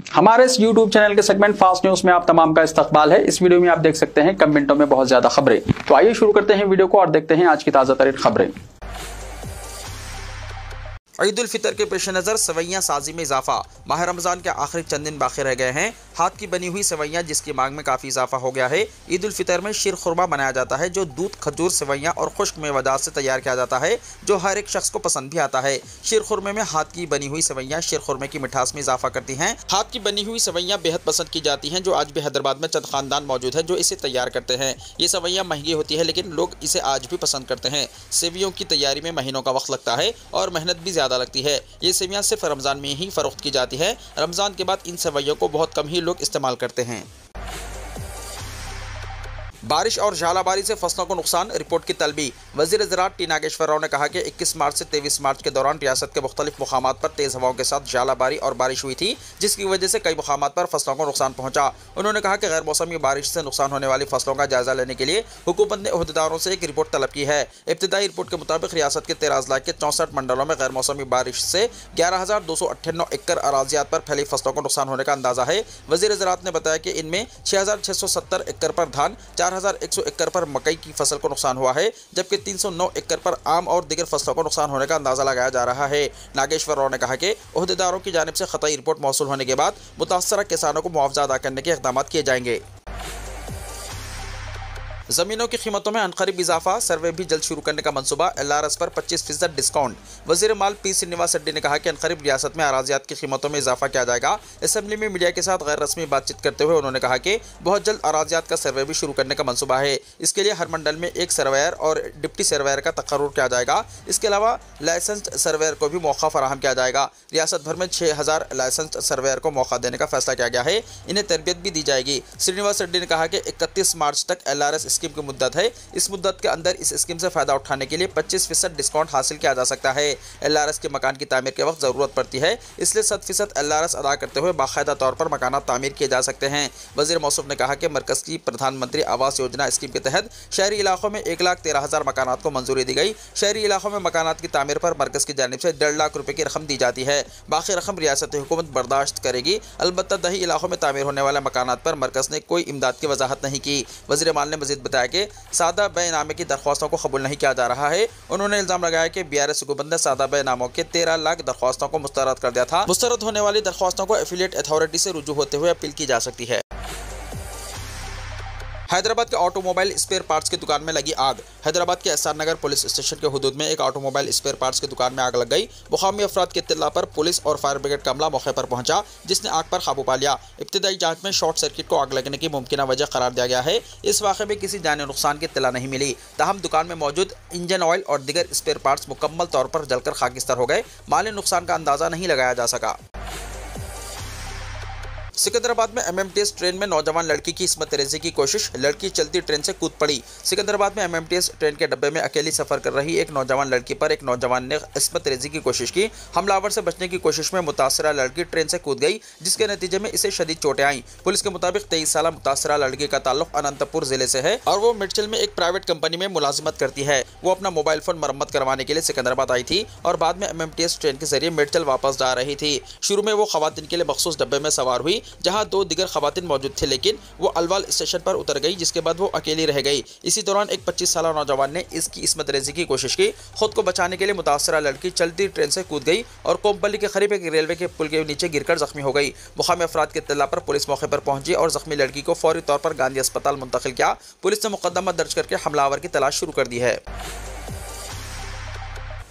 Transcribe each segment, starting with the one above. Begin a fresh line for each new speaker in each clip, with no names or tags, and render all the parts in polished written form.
हमारे इस YouTube channel के सेगमेंट फास्ट न्यूज में आप तमाम का इस्तकबाल है। इस वीडियो में आप देख सकते हैं कम मिनटों में बहुत ज्यादा खबरें। तो आइए शुरू करते हैं वीडियो को और देखते हैं आज की ताजा तरीन खबरें।
ईद उल फितर के पेश नज़र सवैयाँ साजी में इजाफा। माह रमज़ान के आखिरी चंद दिन बाकी रह गए हैं। हाथ की बनी हुई सवैयाँ जिसकी मांग में काफ़ी इजाफा हो गया है। ईद उल फितर में शीर खुरमा बनाया जाता है जो दूध, खजूर, सवैयाँ और खुश्क मेवाजात से तैयार किया जाता है जो हर एक शख्स को पसंद भी आता है। शीर खुरमे में हाथ की बनी हुई सवैयाँ शीर खुरमे की मिठास में इजाफा करती हैं। हाथ की बनी हुई सवैयाँ बेहद पसंद की जाती हैं जो आज भी हैदराबाद में चंद खानदान मौजूद है जो इसे तैयार करते हैं। ये सवैयाँ महंगी होती है लेकिन लोग इसे आज भी पसंद करते हैं। सेवियों की तैयारी में महीनों का वक्त लगता है और मेहनत भी ज़्यादा लगती है। ये सेवियाँ सिर्फ रमज़ान में ही फ़रोख्त की जाती है। रमज़ान के बाद इन सेवइयों को बहुत कम ही लोग इस्तेमाल करते हैं। बारिश और झालाबारी से फसलों को नुकसान, रिपोर्ट की तलबी। वज़ीर ज़राअत टी नागेश्वर राव ने कहा कि 21 मार्च से 23 मार्च के दौरान रियासत के मुख्तलिफ मुकामात पर तेज़ हवाओं के साथ झालाबारी और बारिश हुई थी जिसकी वजह से कई मुकामात पर फसलों को नुकसान पहुंचा। उन्होंने कहा कि गैर मौसमी बारिश से नुकसान होने वाली फसलों का जायजा लेने के लिए हुकूमत ने अहदेदारों से एक रिपोर्ट तलब की है। इब्तदाई रिपोर्ट के मुताबिक रियासत के 13 अजला के 64 मंडलों में गैर मौसमी बारिश से 11,298 एकड़ अराजियात पर फैली फसलों को नुकसान होने का अंदाजा है। वज़ीर ज़राअत ने बताया कि इनमें 6,670 एकड़ पर धान, 4,100 एकड़ पर मकई की फसल को नुकसान हुआ है जबकि 309 एकड़ पर आम और दीगर फसलों को नुकसान होने का अंदाजा लगाया जा रहा है। नागेश्वर राव ने कहा कि अहदेदारों की जानिब से ख़तई रिपोर्ट मौसूल होने के बाद मुतासरा किसानों को मुआवजा अदा करने के इक़दाम किए जाएंगे। ज़मीनों की कीमतों में अनकरीब इजाफा, सर्वे भी जल्द शुरू करने का मंसूबा, LRS पर 25% डिस्काउंट। वज़ीर माल P श्रीनिवास रेड्डी ने कहा कि अनकरीब रियासत में अराजियात की कीमतों में इजाफा किया जाएगा। असेंबली में मीडिया के साथ गैर रस्मी बातचीत करते हुए उन्होंने कहा कि बहुत जल्द अराजियात का सर्वे भी शुरू करने का मंसूबा है। इसके लिए हर मंडल में एक सर्वेयर और डिप्टी सर्वेयर का तकर्रुर किया जाएगा। इसके अलावा लाइसेंस्ड सर्वेयर को भी मौका फराहम किया जाएगा। रियासत भर में 6,000 लाइसेंस्ड सर्वेयर को मौका देने का फैसला किया गया है। इन्हें तरबियत भी दी जाएगी। श्रीनिवास रेड्डी ने कहा कि 31 मार्च तक LRS स्कीम की मुद्दत है। इस मुद्दत के अंदर इस स्कीम से फायदा उठाने के लिए 25% डिस्काउंट हासिल किया जा सकता है। LRS के मकान की तामीर के वक्त ज़रूरत पड़ती है इसलिए 100% LRS अदा करते हुए बाकायदा तौर पर मकानात तामीर किए जा सकते हैं। वज़ीर मौसूफ ने कहा कि मरकज़ की प्रधानमंत्री आवास योजना स्कीम के तहत शहरी इलाकों में 1,13,000 मकानात को मंजूरी दी गई। शहरी इलाकों में मकानात की तामीर पर मरकज़ की जानिब से 1.5 लाख रुपये की रकम दी जाती है। बाकी रकम रियासती हुकूमत बर्दाश्त करेगी। अलबत्ता दही इलाकों में तामीर होने वाले मकानात पर मरकज़ ने कोई इमदाद की वजाहत नहीं की। वज़ीर माल ने मज़ीद बताया कि सादा बेनामे की दरख्वास्तों को कबूल नहीं किया जा रहा है। उन्होंने इल्ज़ाम लगाया कि BRS हुकूमत ने सादा बेनामों के 13 लाख दरख्वास्तों को मुस्तरद कर दिया था। मुस्तरद होने वाली दरख्वास्तों को एफिलिएट अथॉरिटी से रुजू होते हुए अपील की जा सकती है। हैदराबाद के ऑटोमोबाइल स्पेयर पार्ट्स की दुकान में लगी आग। हैदराबाद के SR नगर पुलिस स्टेशन के हुदूद में एक ऑटोमोबाइल स्पेयर पार्ट्स की दुकान में आग लग गई। मुकामी अफराद की इत्तला पर पुलिस और फायर ब्रिगेड का अमला मौके पर पहुंचा जिसने आग पर काबू पा लिया। इब्तदाई जांच में शॉर्ट सर्किट को आग लगने की मुमकिन वजह करार दिया गया है। इस वाक़े में किसी जानी नुकसान की इत्तला नहीं मिली। ताहम दुकान में मौजूद इंजन ऑयल और दीगर स्पेयर पार्ट्स मुकम्मल तौर पर जलकर खाकिस्तार हो गए। माली नुकसान का अंदाज़ा नहीं लगाया जा सका। सिकंदराबाद में MMTS ट्रेन में नौजवान लड़की की इस्मत रेज़ी की कोशिश, लड़की चलती ट्रेन से कूद पड़ी। सिकंदराबाद में MMTS ट्रेन के डब्बे में अकेली सफर कर रही एक नौजवान लड़की पर एक नौजवान ने इस्मत रेज़ी की कोशिश की। हमलावर से बचने की कोशिश में मुतासरा लड़की ट्रेन से कूद गई जिसके नतीजे में इसे शदीद चोटें आईं। पुलिस के मुताबिक 23 साल मुतासरा लड़की का ताल्लुक अनंतपुर जिले से है और वो मिर्चल में एक प्राइवेट कंपनी में मुलाजिमत करती है। वो अपना मोबाइल फोन मरम्मत करवाने के लिए सिकंदराबाद आई थी और बाद में MMTS ट्रेन के जरिए मिर्चल वापस जा रही थी। शुरू में वो खवातीन के लिए मखसूस डब्बे में सवार हुई जहाँ 2 दिगर खवातीन मौजूद थे लेकिन वो अलवाल स्टेशन पर उतर गई जिसके बाद वो अकेली रह गई। इसी दौरान एक 25 साल नौजवान ने इसकी इस्मत रेज़ी की कोशिश की। खुद को बचाने के लिए मुतासरा लड़की चलती ट्रेन से कूद गई और कोम्पली के करीब एक रेलवे के पुल के नीचे गिरकर जख्मी हो गई। मुकामी अफराद की इत्तला पर पुलिस मौके पर पहुंची और जख्मी लड़की को फौरी तौर पर गांधी अस्पताल मुंतकिल किया। पुलिस ने मुकदमा दर्ज करके हमलावर की तलाश शुरू कर दी है।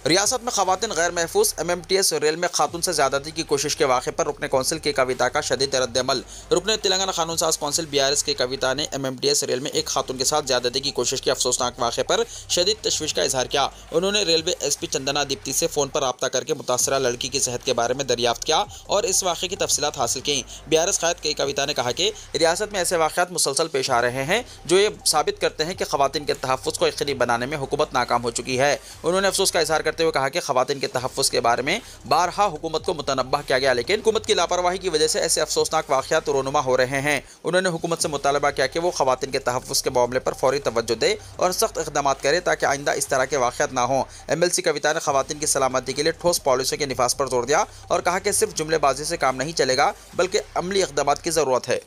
रियासत में खवातीन गैर महफूज, MMTS रेल में खातून से ज़्यादती की कोशिश के वाक़े पर रुकने कौंसिल के कविता का शदीद रद्द-ए-अमल। रुकने तेलंगाना कानून साज कौंसिल BRS के कविता ने MMTS रेल में एक खातून के साथ ज़्यादती की कोशिश के अफसोसनाक वाक़े पर शदीद तशवीश का इजहार किया। उन्होंने रेलवे SP चंदना दीप्ति से फ़ोन पर रब्ता करके मुतासरा लड़की की सेहत के बारे में दरियाफ्त किया और इस वाक़े की तफसीलात हासिल की। BRS क़ायद के कविता ने कहा कि रियासत में ऐसे वाक़यात मुसलसल पेश आ रहे हैं जो ये साबित करते हैं कि खवातीन के तहफ़्फ़ुज़ को यकीनी बनाने में हुकूमत नाकाम हो चुकी है। उन्होंने अफसोस का इजहार करते हुए कहा कि खवातीन के तहफ़्फ़ुज़ के बारे में बारहा हुकूमत को मुतनब्बह किया गया, लेकिन हुकूमत की लापरवाही की वजह से ऐसे अफसोसनाक वाक़यात रोनुमा हो रहे हैं। उन्होंने हुकूमत से मुतालबा किया कि वो खवातीन के तहफ़्फ़ुज़ के मामले पर फौरी तवज्जो दे और सख्त इक़दाम करे ताकि आइंदा इस तरह के वाक़यात ना हों। MLC कविता ने खवातीन की सलामती के लिए ठोस पॉलिसियों के निफाज पर जोर दिया और कहा कि सिर्फ जुमलेबाजी से काम नहीं चलेगा बल्कि अमली इक़दाम की ज़रूरत है।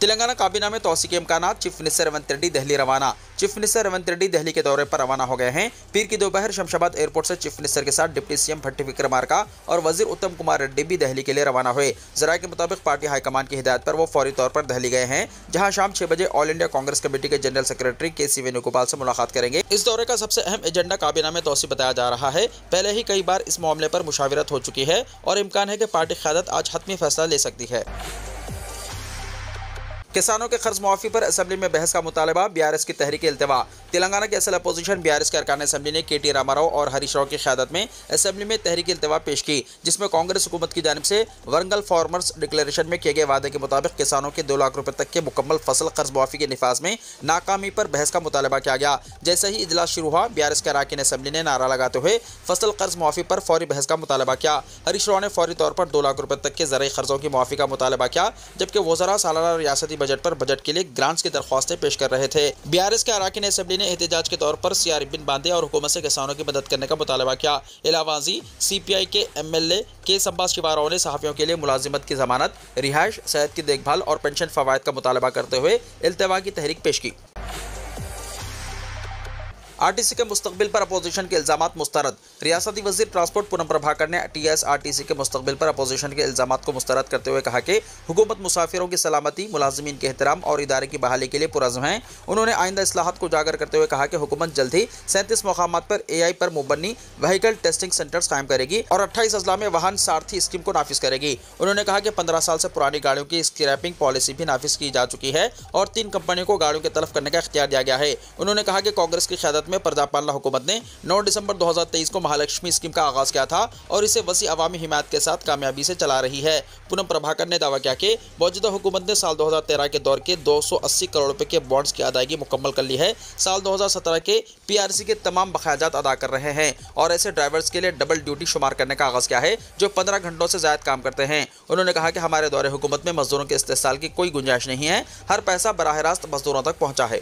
तेलंगाना काबीना में तोसी के इम्कानात, चीफ मिनिस्टर रेवंत रेड्डी दिल्ली रवाना। चीफ मिनिस्टर रेवंत रेड्डी दिल्ली के दौरे पर रवाना हो गए हैं। पीर की दोपहर शमशाबाद एयरपोर्ट से चीफ मिनिस्टर के साथ डिप्टी CM भट्टी विक्रमार्का और वजीर उत्तम कुमार रेड्डी भी दिल्ली के लिए रवाना हुए। जराये के मुताबिक पार्टी हाईकमान की हिदायत पर वो फौरी तौर पर दिल्ली गए हैं, जहां शाम 6 बजे ऑल इंडिया कांग्रेस कमेटी के जनरल सेक्रेटरी KC वेणुगोपाल से मुलाकात करेंगे। इस दौरे का सबसे अहम एजेंडा काबीना में तोसी बताया जा रहा है। पहले ही कई बार इस मामले पर मुशावरत हो चुकी है और इम्कान है कि पार्टी क़यादत आज हतमी फैसला ले सकती है। किसानों के कर्ज मुआफ़ी पर असेंबली में बहस का मुतालबा, BRS की तहरीक इल्तिवा। तेलंगाना के असल अपोजिशन BRS के अरकान असेंबली ने KT रामाराव और हरीश राव की क़यादत में असेंबली में तहरीक इल्तिवा पेश की, जिसमें कांग्रेस हुकूमत की जानिब से वरंगल फार्मर्स डिक्लेरेशन में किए गए वादे के मुताबिक किसानों के 2 लाख रुपये तक के मुकम्मल फसल कर्ज मुआफ़ी के निफाज में नाकामी पर बहस का मुतालबा किया गया। जैसे ही इजलास शुरू हुआ, BRS के अरकान असेंबली ने नारा लगाते हुए फसल कर्ज मुआफ़ी पर फौरी बहस का मुतालबा किया। हरीश राव ने फौरी तौर पर 2 लाख रुपये तक के ज़रई कर्जों की मुआफ़ी का मुतालबा किया, जबकि वज़रा सालाना रियासती बजट पर बजट के लिए ग्रांट्स की दरख्वास्तें पेश कर रहे थे। BRS के अरकान असेंबली ने एहतजाज के तौर पर CR रिबन बांधे और हुकूमत से किसानों की मदद करने का मुतालबा किया। इलावाजी CPI के MLA के संबाज शिवाराव ने सहाफ़ियों के लिए मुलाजिमत की जमानत, रिहाइश, सेहत की देखभाल और पेंशन फ़वाइद का मुतालबा करते हुए इल्तिवा की तहरीक पेश की। RTC के मुस्तकबिल पर अपोजिशन के इल्ज़ामात मुस्तरद। रियासती वज़ीर ट्रांसपोर्ट पूनम प्रभाकर ने TSRTC के मुस्तकबिल पर अपोजिशन के इल्ज़ामात को मुस्तरद करते हुए कहा कि हुकूमत मुसाफिरों की सलामती, मुलाजिमीन के एहतराम और इदारे की बहाली के लिए पुरज़्म है। उन्होंने आइंदा इस्लाहात को उजागर करते हुए कहा कि हुकूमत जल्द ही 37 मकामात पर AI पर मुबन्नी व्हीकल टेस्टिंग सेंटर्स कायम करेगी और 28 अजला में वाहन सारथी स्कीम को नाफिज करेगी। उन्होंने कहा कि 15 साल से पुरानी गाड़ियों की स्क्रैपिंग पॉलिसी भी नाफिज की जा चुकी है और 3 कंपनियों को गाड़ियों के तलफ करने का इख्तियार दिया गया है। उन्होंने कहा कि कांग्रेस की क़यादत में पर्दापालना हुकूमत ने 9 दिसंबर 2023 को महालक्ष्मी स्कीम का आगाज किया था और इसे वसी अवामी हिमायत के साथ कामयाबी से चला रही है। पूनम प्रभाकर ने दावा किया कि मौजूदा हुकूमत ने साल 2013 के दौर के 280 करोड़ रुपए के बॉन्ड्स की अदायगी मुकम्मल कर ली है। साल 2017 के PRC के तमाम बकायाजात अदा कर रहे हैं और ऐसे ड्राइवर्स के लिए डबल ड्यूटी शुमार करने का आगाज किया है जो 15 घंटों से ज़्यादा काम करते हैं। उन्होंने कहा कि हमारे दौरे हुकूमत में मजदूरों के इस्तेसाल की कोई गुंजाइश नहीं है, हर पैसा बराह रास्त मजदूरों तक पहुँचा है।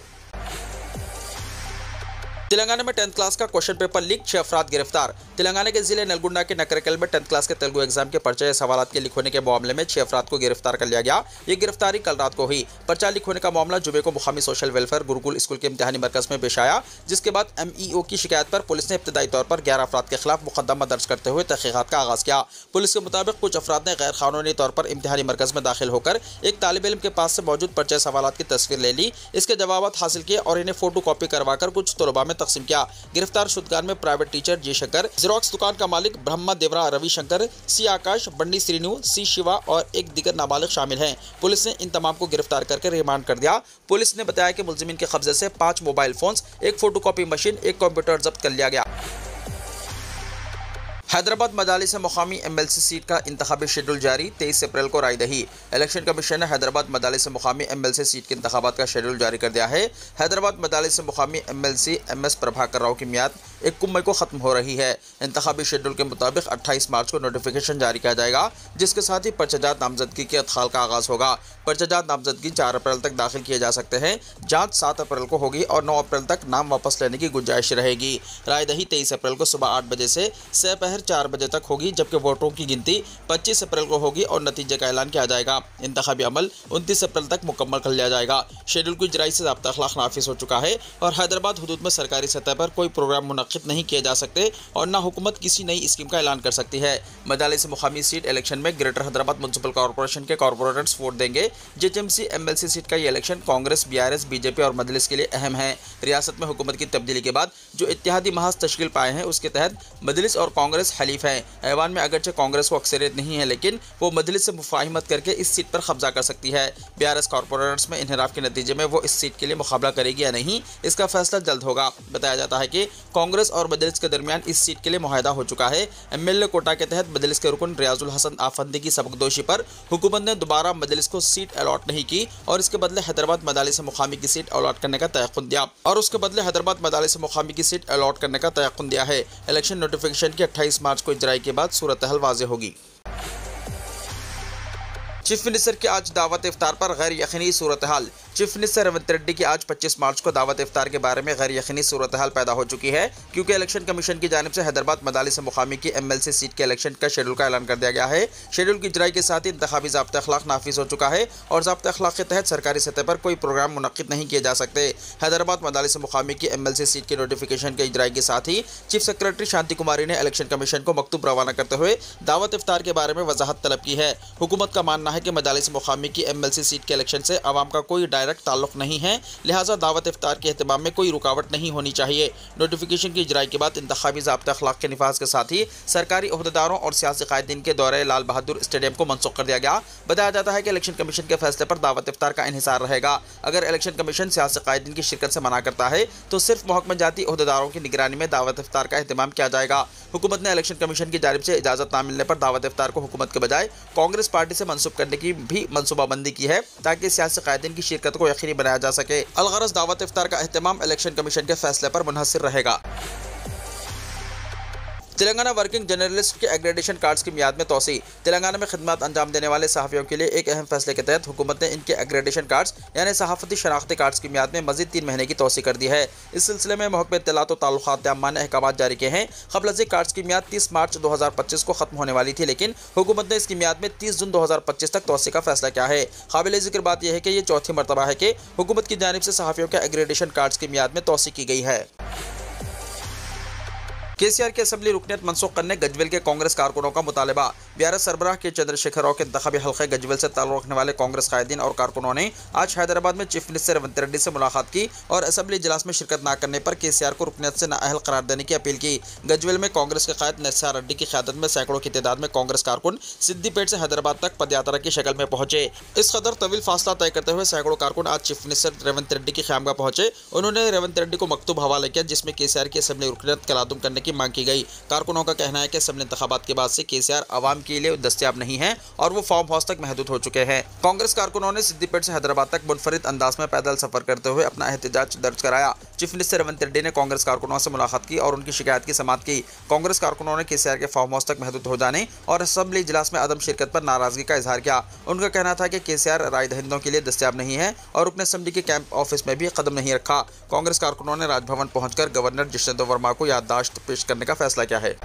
तेलंगाना में 10th क्लास का क्वेश्चन पेपर लीक, 6 अफराद गिरफ्तार। तेलंगाना के जिले नलगुंडा के नकरेकल में 10th क्लास के तेलुगु एग्जाम के पर्चे सवालात के लीक होने के मामले में 6 अफराद को गिरफ्तार कर लिया गया। ये गिरफ्तारी कल रात को हुई। पर्चा लीक होने का मामला जुमे को मुकामी सोशल वेलफेयर गुरुकुल स्कूल के इम्तिहानी मरकज में पेश आया, जिसके बाद MEO की शिकायत पर पुलिस ने इब्तदाई तौर पर 11 अफराद के खिलाफ मुकदमा दर्ज करते हुए तहकीकात का आगाज किया। पुलिस के मुताबिक कुछ अफराद ने गैर कानूनी तौर पर इम्तिहानी मरकज में दाखिल होकर एक तालिब इल्म के पास से मौजूद पर्चे सवालात की तस्वीर ले ली, इसके जवाब हासिल किए और इन्हें फोटो कॉपी करवाकर कुछ तलबा में तकसीम किया। गिरफ्तार शुदगान में private teacher J Shankar, xerox दुकान का मालिक ब्रह्मा देवरा रविशंकर, C आकाश, बंडी श्रीनु, C शिवा और एक दीगर नाबालिग शामिल हैं। पुलिस ने इन तमाम को गिरफ्तार करके रिमांड कर दिया। पुलिस ने बताया कि मुलजिमीन के कब्जे से 5 मोबाइल फोन्स, एक फोटोकॉपी मशीन, एक कंप्यूटर जब्त कर लिया गया। हैदराबाद मजालिस मुकामी MLC सीट का इंतखाबी शेड्यूल जारी, 23 अप्रैल को रायदही। इलेक्शन कमीशन ने हैदराबाद मजालिस मुकामी MLC सीट के इंतखाबात का शेड्यूल जारी कर दिया है। हैदराबाद मजालिस मुकामी MLC MS प्रभाकर राव की मियाद 1 मई को ख़त्म हो रही है। इंतखाबी शेड्यूल के मुताबिक 28 मार्च को नोटिफिकेशन जारी किया जाएगा, जिसके साथ ही पर्चाजात नामजदगी के अदखाल का आगाज़ होगा। पर्चाजात नामजदगी 4 अप्रैल तक दाखिल किए जा सकते हैं। जाँच 7 अप्रैल को होगी और 9 अप्रैल तक नाम वापस लेने की गुंजाइश रहेगी। रायदही 23 अप्रैल को सुबह 8 बजे से दोपहर 4 बजे तक होगी, जबकि वोटों की गिनती 25 अप्रैल को होगी और नतीजे का ऐलान किया जाएगा। इंतखाबी अमल 29 अप्रैल तक मुकम्मल कर लिया जाएगा। शेड्यूल की इजराई से ज़ाब्ता अखलाक नाफिज हो चुका है और हैदराबाद हुदूद में सरकारी सतह पर कोई प्रोग्राम मुनक्किद नहीं किए जा सकते और न हुकूमत किसी नई स्कीम का ऐलान कर सकती है। मजालिस मुकामी सीट इलेक्शन में ग्रेटर हैदराबाद म्युनिसिपल कॉर्पोरेशन के कॉर्पोरेटर्स वोट देंगे। JHMC MLC सीट का ये इलेक्शन कांग्रेस, BRS, BJP और मजलिस के लिए अहम है। रियासत में हुकूमत की तब्दीली के बाद जो इत्तेहादी महज तश्कील पाए हैं, उसके तहत मजलिस और कांग्रेस हलीफ हैं। ऐवान में अगरचे कांग्रेस को अक्सरियत नहीं है, लेकिन वो मजलिस से मुफाहिमत करके इस सीट पर कब्जा कर सकती है। BRS कॉर्पोरेटर्स में इन्हिराफ के नतीजे में वो इस सीट के लिए मुकाबला करेगी या नहीं, इसका फैसला जल्द होगा। बताया जाता है कि कांग्रेस और मजलिस के दरमियान इस सीट के लिए मुआहदा हो चुका है। MLA कोटा के तहत मजलिस के रुकन रियाजुल हसन आफंदी की सबकदोशी पर हुकूमत ने दोबारा मजलिस को सीट अलॉट नहीं की और इसके बदले हैदराबाद मजालिस मुकामी की सीट अलॉट करने का तयक़ुन दिया और उसके बदले हैदराबाद मजालिस मुकामी की सीट अलॉट करने का तयक्कुन दिया है। इलेक्शन नोटिफिकेशन की 28 मार्च को इजराई के बाद सूरत हाल वाज़ेह होगी। चीफ मिनिस्टर की आज दावत इफ्तार पर गैर यकीनी सूरत हाल। चीफ मिनिस्टर रेवंत रेड्डी की आज 25 मार्च को दावत इफ्तार के बारे में गैर यकीनी सूरत हाल पैदा हो चुकी है, क्योंकि इलेक्शन कमीशन की जानिब से हैदराबाद मदालिस मुकामी की MLC सीट के इलेक्शन का शेड्यूल का ऐलान कर दिया गया है। शेड्यूल की इजराई के साथ ही इंतखाबी ज़ाब्ता अखलाक नाफिज हो चुका है और ज़ाब्ता अखलाक के तहत सरकारी सतह पर कोई प्रोग्राम मुनक्किद नहीं किए जा सकते। हैदराबाद मदालिस मुकामी की MLC सीट के नोटिफिकेशन के इजराई के साथ ही चीफ सेक्रेटरी शांति कुमारी ने इलेक्शन कमीशन को मकतूब रवाना करते हुए दावत इफ्तार के बारे में वजाहत तलब की है। हुकूमत का मानना है कि मदालिस मुकामी की MLC सीट के इलेक्शन से अवाम का कोई डायरेक्ट ताल्लुक नहीं है, लिहाजा दावत इफ्तार के एहतमाम में कोई रुकावट नहीं होनी चाहिए। नोटिफिकेशन की इजराई के बाद इंतखाबी ज़ाब्ता अखलाक के निफाज के साथ ही सरकारी ओहदेदारों और सियासी कायदीन के दौरे लाल बहादुर स्टेडियम को मनसूख कर दिया गया। बताया जाता है कि इलेक्शन कमीशन के फैसले पर दावत इफ्तार का इन्हिसार रहेगा। अगर इलेक्शन कमीशन सियासी कायदीन की शिरकत से मना करता है तो सिर्फ महकमा जाती ओहदेदारों की निगरानी में दावत इफ्तार का एहतमाम किया जाएगा। हुकूमत ने इलेक्शन कमीशन की जानिब से इजाज़त न मिलने पर दावत इफ्तार को हुकूमत के बजाय कांग्रेस पार्टी से मनसूब करने की भी मनसूबाबंदी की है, ताकि सियासी कायदीन की शिरकत को यकीनी बनाया जा सके। अलगरज दावत इफ्तार का एहतमाम इलेक्शन कमीशन के फैसले पर मुनहसर रहेगा। तेलंगाना वर्किंग जर्नलिस्ट के एग्रेडेशन कार्ड्स की मियाद में तोसी। तेलंगाना में खिदमत अंजाम देने वाले सहाफ़ियों के लिए एक अहम फैसले के तहत हुकूमत ने इनके एग्रेडेशन कार्ड्स यानी सहाफ़ती शनाख्ती कार्ड्स की मियाद में मज़ीद 3 महीने की तोसी कर दी है। इस सिलसिले में महकमे इत्तलात और ताल्लुकात आम्मा ने अहकाम जारी किए हैं। क़ब्ल कार्ड्स की मियाद 30 मार्च 2025 को ख़त्म होने वाली थी, लेकिन हुकूमत ने इसकी मियाद में 30 जून 2025 तक तोसी का फैसला किया है। काबिल ज़िक्र बात यह है कि यह चौथी मरतबा है कि हुकूमत की जानिब से सहाफ़ियों के एग्रेडेशन कार्ड्स की मियाद में तोसी की गई है। KCR की असम्बली रुकनीत मनसूख करने गजवेल के कांग्रेस कारकुनों का मुतालबा। BRS सरबराह के चंद्रशेखर राव के इंतखाबी हल्के गजवेल से ताल्लुक़ रखने वाले कांग्रेस कायदीन और कारकुनों ने आज हैदराबाद में चीफ मिनिस्टर रेवंत रेड्डी से मुलाकात की और असम्बली इजलास में शिरकत न करने पर KCR को रुकनीत से नाअहल करार देने की अपील की। गजवेल में कांग्रेस के कायद नरसिम्हा रेड्डी की क़यादत में सैकड़ों की तादाद में कांग्रेस कारकुन सिद्दीपेट से हैदराबाद तक पदयात्रा की शक्ल में पहुंचे। इस कदर तवील फासला तय करते हुए सैकड़ों कारकुन आज चीफ मिनिस्टर रेवंत रेड्डी की ख़यामगाह पहुंचे। उन्होंने रेवंत रेड्डी को मकतूब हवाले किया, जिसमें KCR की असम्बली रुकनीत कलादुम करने की मांग की गई। कारकुनों का कहना है कि असम्बली इंतखाबात के बाद से KCR आवाम के लिए दस्तयाब नहीं है और वो फार्म हाउस तक महदूद हो चुके हैं। कांग्रेस कारकुनों ने सिद्दीपेट से हैदराबाद तक मुनफरिद अंदाज में पैदल सफर करते हुए अपना एहतजाज दर्ज कराया। चीफ मिनिस्टर रेवंत रेड्डी ने कांग्रेस कारकुनों से मुलाकात की और उनकी शिकायत की समाअत की। कांग्रेस कारकुनों ने KCR के फार्म हाउस तक महदूद हो जाने और असम्बली इजलास में अदम शिरकत पर नाराजगी का इजहार किया। उनका कहना था कि KCR राय दहिंदों के लिए दस्तयाब नहीं है और रुकन असम्बली के कैंप ऑफिस में भी कदम नहीं रखा। कांग्रेस कारकुनों ने राजभवन पहुंचकर गवर्नर जितेंद्र वर्मा को याददाश्त पेश करने का फैसला किया है।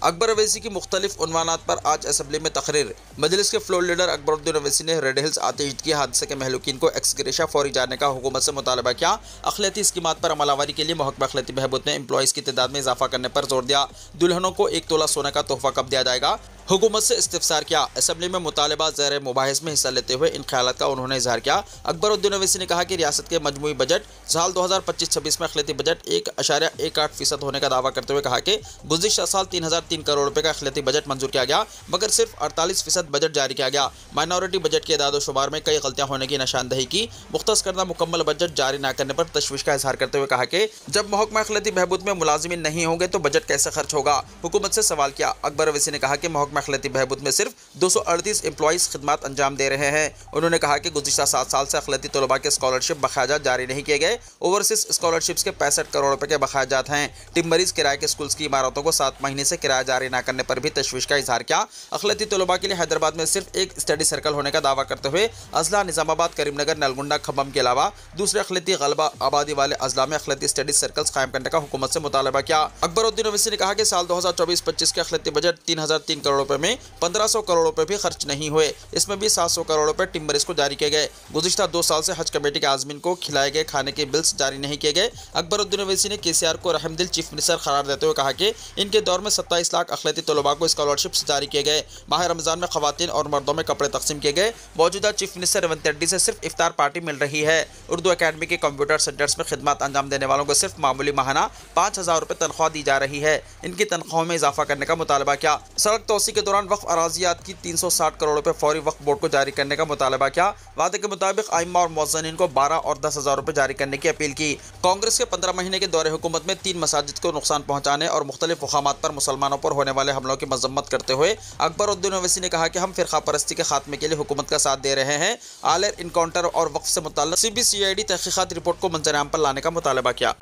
अकबर अवैसी की मुख्तलिफ उन्वानात पर आज असम्बली में तकरीर। मजलिस के फ्लोर लीडर अकबरुद्दीन अवैसी ने रेड हिल्स आतिशदगी हादसे के महलूकीन को एक्स ग्रेशिया फौरी जाने का हुकूमत से मुतालबा किया। अखिलती स्कीमात पर अमलावरी के लिए महकमा अखिलती बहबूद ने एम्प्लॉइज़ की तादाद में इजाफा करने पर जोर दिया। दुल्हनों को 1 तोला सोने का तोहफा कब दिया जाएगा, हुकूमत से इस्तिफसार किया। असम्बली में मुतालबा ज़ेर मुबाहिस में हिस्सा लेते हुए इन ख्यालात का उन्होंने इजहार किया। अकबरुद्दीन अवैसी ने कहा कि रियासत के मजमूई बजट साल 2025-26 में अखिलती बजट 1.18% होने का दावा करते हुए कहा कि गुज़िश्ता साल 3003 करोड़ रुपये का अखिलती बजट मंजूर किया गया, मगर सिर्फ 48% बजट जारी किया गया। माइनॉरिटी बजट के इदाद शुमार में कई गलतियां होने की निशानदही की। मुख्तस करदा मुकम्मल बजट जारी न करने पर तशवीश का इजहार करते हुए कहा कि जब महकमा अखिलती बहबूद में मुलाजिमीन नहीं होंगे तो बजट कैसे खर्च होगा। हुकूमत से सवाल किया। अकबर अवैसी ने कहा कि महकमा अखिलती बहबूद में सिर्फ 238 एम्प्लॉइज़ खिदमत अंजाम दे रहे हैं। उन्होंने कहा कि गुज़िश्ता 7 साल से अखिलती तलबा के स्कॉलरशिप बकायाजात जारी नहीं किए गए। ओवरसीज स्कॉलरशिप्स के 65 करोड़ रुपए के बकायाजात हैं। टिम मरीज किराए के स्कूल्स की इमारतों को 7 महीने से किराया जारी न करने पर भी तशवीश का इजहार किया। अखिलती तलबा के लिए हैदराबाद में सिर्फ एक स्टडी सर्कल होने का दावा करते हुए अजला निजामाबाद, करीमनगर, नलगुंडा, खम्बम के अलावा दूसरे अखिलती गलबा आबादी वाले अजला में अखिलती स्टडी सर्कल्स कायम करने का हुकूमत से मुतालबा किया। अकबरुद्दीन अवैसी ने कहा कि साल 2024-25 के अखिलती बजट 3003 करोड़ रुपए में 1500 करोड़ रुपए भी खर्च नहीं हुए। इसमें भी 700 करोड़ रुपए टिम मरीज को जारी किए गए। गुज़िश्ता 2 साल से हज कमेटी के आज़मीन को खिलाए गए खाने के बिल्स जारी नहीं किए गए। अकबरुद्दीन अवैसी ने KCR को रहमदिल चीफ मिनिस्टर करार देते हुए कहा कि इनके दौर में 27 लाख अखिलती तलबा को स्कॉलरशिप्स जारी किए गए। माह रमज़ान में ख़वातीन और मर्दों में कपड़े तकसीम किए गए। मौजूदा चीफ मिनिस्टर रेवंत रेड्डी से सिर्फ इफ्तार पार्टी मिल रही है। उर्दू अकेडमी के कंप्यूटर सेंटर्स में खिदमत अंजाम देने वालों को सिर्फ मामूली माहाना 5000 रुपये तनख्वाह दी जा रही है। इनकी तनख्वाहों में इजाफा करने का मुतालबा किया। सड़क तोसी इसी के दौरान वक्फ अराजियात की 360 करोड़ रुपए फौरी वक्फ बोर्ड को जारी करने का मुतालबा किया। वादे के मुताबिक आइम्मा और मुअज्जिनीन को 12 और 10,000 रुपए जारी करने की अपील की। कांग्रेस के 15 महीने के दौरे हुकूमत में 3 मसाजिद को नुकसान पहुंचाने और मुख्तलिफ वखामात पर मुसलमानों पर होने वाले हमलों की मजम्मत करते हुए अकबरुद्दीन ओवैसी ने कहा कि हम फिरका परस्ती के खात्मे के लिए हुकूमत का साथ दे रहे हैं। आलेर इनकाउंटर और वक्फ से मुताल्लिक CBCID तहकीकात रिपोर्ट को मंजर-ए-आम पर लाने का मुतालबा किया।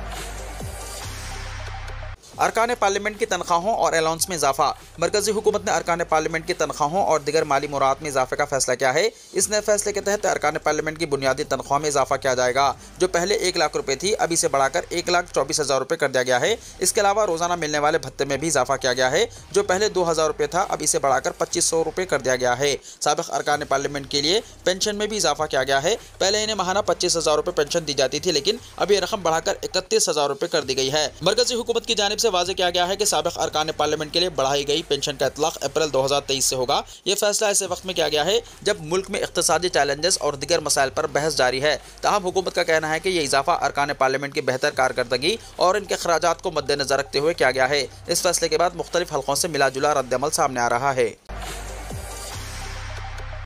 अरकान पार्लियामेंट की तनख्वाहों और अलाउंस में इजाफा। मरकजी हुकूमत ने अरकान पार्लियामेंट की तनख्वाहों और दिगर माली मुराद में इजाफे का फैसला किया है। इस नए फैसले के तहत अरकान पार्लियामेंट की बुनियादी तनख्वाह में इजाफा किया जाएगा, जो पहले 1 लाख रुपये थी, अब इसे बढ़ाकर 1,24,000 रुपये कर दिया गया है। इसके अलावा रोजाना मिलने वाले भत्ते में भी इजाफा किया गया है, जो पहले 2,000 रुपये था, अब इसे बढ़ाकर 2,500 रुपये कर दिया गया है। साबिक अरकान पार्लियामेंट के लिए पेंशन में भी इजाफा किया गया है। पहले इन्हें माहाना 25,000 रुपये पेंशन दी जाती थी, लेकिन अब यह रकम बढ़ाकर 31,000 रुपये कर दी गई है। मरकजी हुकूमत की जानिब से वाज़ेह किया गया है कि साबिक अरकान पार्लियामेंट के लिए बढ़ाई गई पेंशन का इतलाक अप्रैल 2023 से होगा। यह फैसला ऐसे वक्त में किया गया है जब मुल्क में इख्तिसादी चैलेंजेस और दिगर मसाइल पर बहस जारी है। ताहम हुकूमत का कहना है कि यह इजाफा अरकान पार्लियामेंट की बेहतर कारकर्दगी और इनके खराजात को मद्देनजर रखते हुए किया गया है। इस फैसले के बाद मुख्तलिफ हल्कों से मिला जुला रद्द-ए-अमल सामने आ रहा है।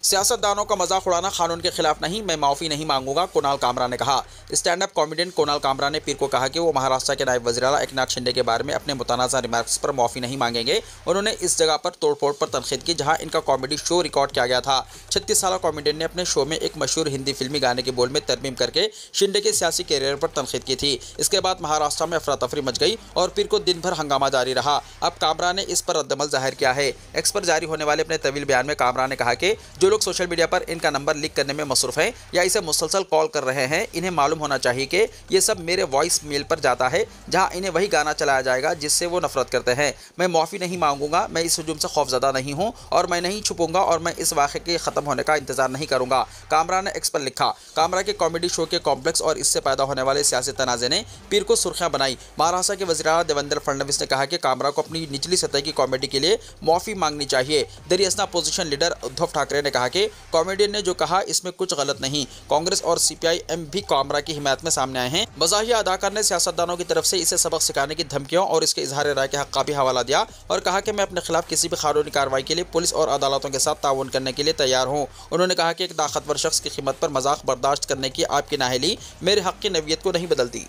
सियासतदानों का मजाक उड़ाना कानून के खिलाफ नहीं, मैं माफ़ी नहीं मांगूंगा, कुणाल कामरा ने कहा। Stand up comedian Kunal Kamra ने पीर को कहा कि वो महाराष्ट्र के नायब वज़ीर आला एकनाथ शिंदे के बारे में अपने मुतनाज़ा रिमार्क्स पर माफ़ी नहीं मांगेंगे। उन्होंने इस जगह पर तोड़फोड़ पर तनकीद की जहां इनका कॉमेडी शो रिकॉर्ड किया गया था। 36 साला कॉमेडियन ने अपने शो में एक मशहूर हिंदी फिल्मी गाने के बोल में तरमीम करके शिंदे के सियासी कैरियर पर तनकीद की थी। इसके बाद महाराष्ट्र में अफरा तफरी मच गई और पीर को दिन भर हंगामा जारी रहा। अब कामरा ने इस पर रद्दमल जाहिर किया है। एक्स पर जारी होने वाले अपने तवील बयान में कामरा ने कहा कि जो लोग सोशल मीडिया पर इनका नंबर लीक करने में मसरूफ है या इसे मुसलसल कॉल कर रहे हैं, इन्हें मालूम होना चाहिए कि ये सब मेरे वॉइस मेल पर जाता है, जहां इन्हें वही गाना चलाया जाएगा जिससे वो नफरत करते हैं। मैं माफ़ी नहीं मांगूंगा, मैं इस हुजूम से खौफजदा नहीं हूं और मैं नहीं छुपूंगा और मैं इस वाक़े के ख़त्म होने का इंतजार नहीं करूंगा, कामरा ने एक्स पर लिखा। कामरा के कॉमेडी शो के कॉम्प्लेक्स और इससे पैदा होने वाले सियासी तनाज़े ने पीर को सुर्खियां बनाई। महाराष्ट्र के वज़ीर आला देवेंद्र फडणवीस ने कहा कि कामरा को अपनी निचली सतह की कॉमेडी के लिए माफ़ी मांगनी चाहिए। दरियासना अपोजिशन लीडर उद्धव ठाकरे ने कहा कि कॉमेडियन ने जो कहा इसमें कुछ गलत नहीं। कांग्रेस और CPIM भी कामरा की हिमायत में सामने आए हैं। मज़ाहिया अदाकार ने सियासतदानों की तरफ से इसे सबक सिखाने की धमकियों और इसके इजहार राय के हक़ का भी हवाला दिया और कहा कि मैं अपने खिलाफ किसी भी कानूनी कार्रवाई के लिए पुलिस और अदालतों के साथ ताउन करने के लिए तैयार हूँ। उन्होंने कहा कि एक ताकतवर शख्स की कीमत पर मजाक बर्दाश्त करने की आपकी नाअहली मेरे हक़ की नवीयत को नहीं बदलती।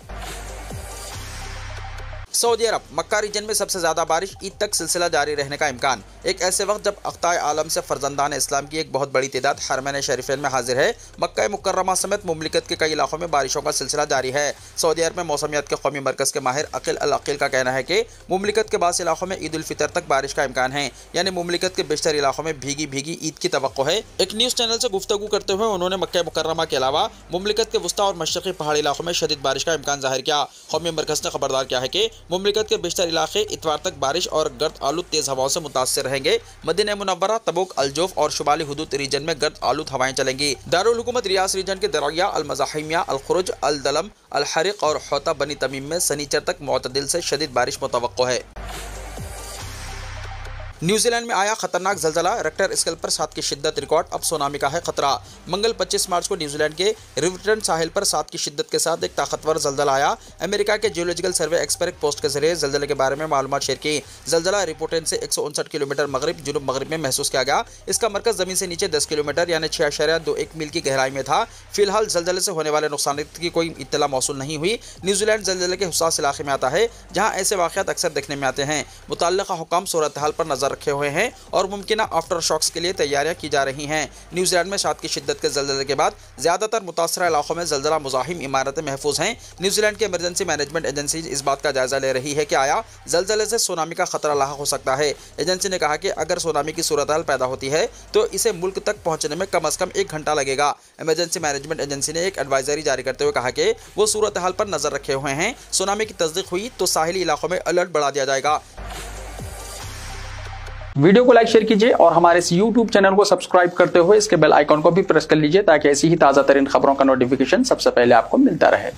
सऊदी अरब मक्का रीजन में सबसे ज़्यादा बारिश, ईद तक सिलसिला जारी रहने का इम्कान। एक ऐसे वक्त जब अख्ताए आलम से फर्जंदान इस्लाम की एक बहुत बड़ी तादाद हरमैन शरीफैन में हाजिर है, मक्का मुकर्रमा समेत मुमलिकत के कई इलाकों में बारिशों का सिलसिला जारी है। सऊदी अरब में मौसमियात के कौमी मरकज़ के माहिर अकील अल अकील का कहना है कि मुमलिकत के बास इलाकों में ईद उल फितर तक बारिश का इम्कान है, यानी मुमलिकत के बेशतर इलाकों में भीगी भीगी ईद की तवक्को है। एक न्यूज़ चैनल से गुफ्तगू करते हुए उन्होंने मक्का मुकर्रमा के अलावा मुमलिकत के वस्ता और मशरक़ी पहाड़ी इलाकों में शदीद बारिश का इम्कान जाहिर किया। कौमी मरकज़ ने खबरदार किया है कि मुमलिकत के बेशतर इलाके इतवार तक बारिश और गर्द आलूद तेज हवाओं से मुतासिर रहेंगे। मदीना मुनव्वरा, तबूक, अलजोफ और शुमाली हुदूद रीजन में गर्द आलूद हवाएं चलेंगी। दारुल हुकूमत रियास रीजन के दरिया, अल मज़ाहिमिया, अल खुरुज, अल दलम, अल हरिक और होता बनी तमीम में सनीचर तक मुतदिल से शदीद बारिश मुतवक्को है। न्यूजीलैंड में आया खतरनाक जलजला, रेक्टर स्केल पर 7 की शिद्दत रिकॉर्ड, अब सुनामी का है खतरा। मंगल 25 मार्च को न्यूजीलैंड के रिवरटन साहिल पर 7 की शिद्दत के साथ एक ताकतवर जलजला आया। अमेरिका के जियोलॉजिकल सर्वे एक्स पर एक पोस्ट के जरिए जलजले के बारे में मालूमात शेयर की। जलजला रिपोर्टेन से 159 किलोमीटर मगरिब जुनूब मगरिब में महसूस किया गया। इसका मरकज जमीन से नीचे 10 किलोमीटर यानी 6.21 मील की गहराई में था। फिलहाल जलजले से होने वाले नुकसान की कोई इत्तला मौसूल नहीं हुई। न्यूजीलैंड जलजले के हुसास इलाके में आता है, जहाँ ऐसे वाक़यात अक्सर देखने में आते हैं। मुतल्लिक़ा हुकाम सूरत हाल पर नजर रखे हुए हैं और मुमकिन आफ्टर शॉक्स के लिए तैयारियां की जा रही हैं। न्यूजीलैंड में 7 की शिद्दत के जलजले के बाद ज्यादातर मुतासरा इलाकों में जलजला मुज़ाहिम इमारतें महफूज हैं। न्यूजीलैंड की इमरजेंसी मैनेजमेंट एजेंसी इस बात का जायजा ले रही है कि आया जलजले से सुनामी का खतरा लाहक हो सकता है। एजेंसी ने कहा कि अगर सुनामी की सूरत हाल पैदा होती है तो इसे मुल्क तक पहुंचने में कम अज कम 1 घंटा लगेगा। इमरजेंसी मैनेजमेंट एजेंसी ने एक एडवाइजरी जारी करते हुए कहा कि वो सूरत हाल पर नजर रखे हुए हैं। सुनामी की तस्दीक हुई तो साहिली इलाकों में अलर्ट बढ़ा दिया जाएगा।
वीडियो को लाइक शेयर कीजिए और हमारे इस YouTube चैनल को सब्सक्राइब करते हुए इसके बेल आइकॉन को भी प्रेस कर लीजिए ताकि ऐसी ही ताज़ा तरीन खबरों का नोटिफिकेशन सबसे पहले आपको मिलता रहे।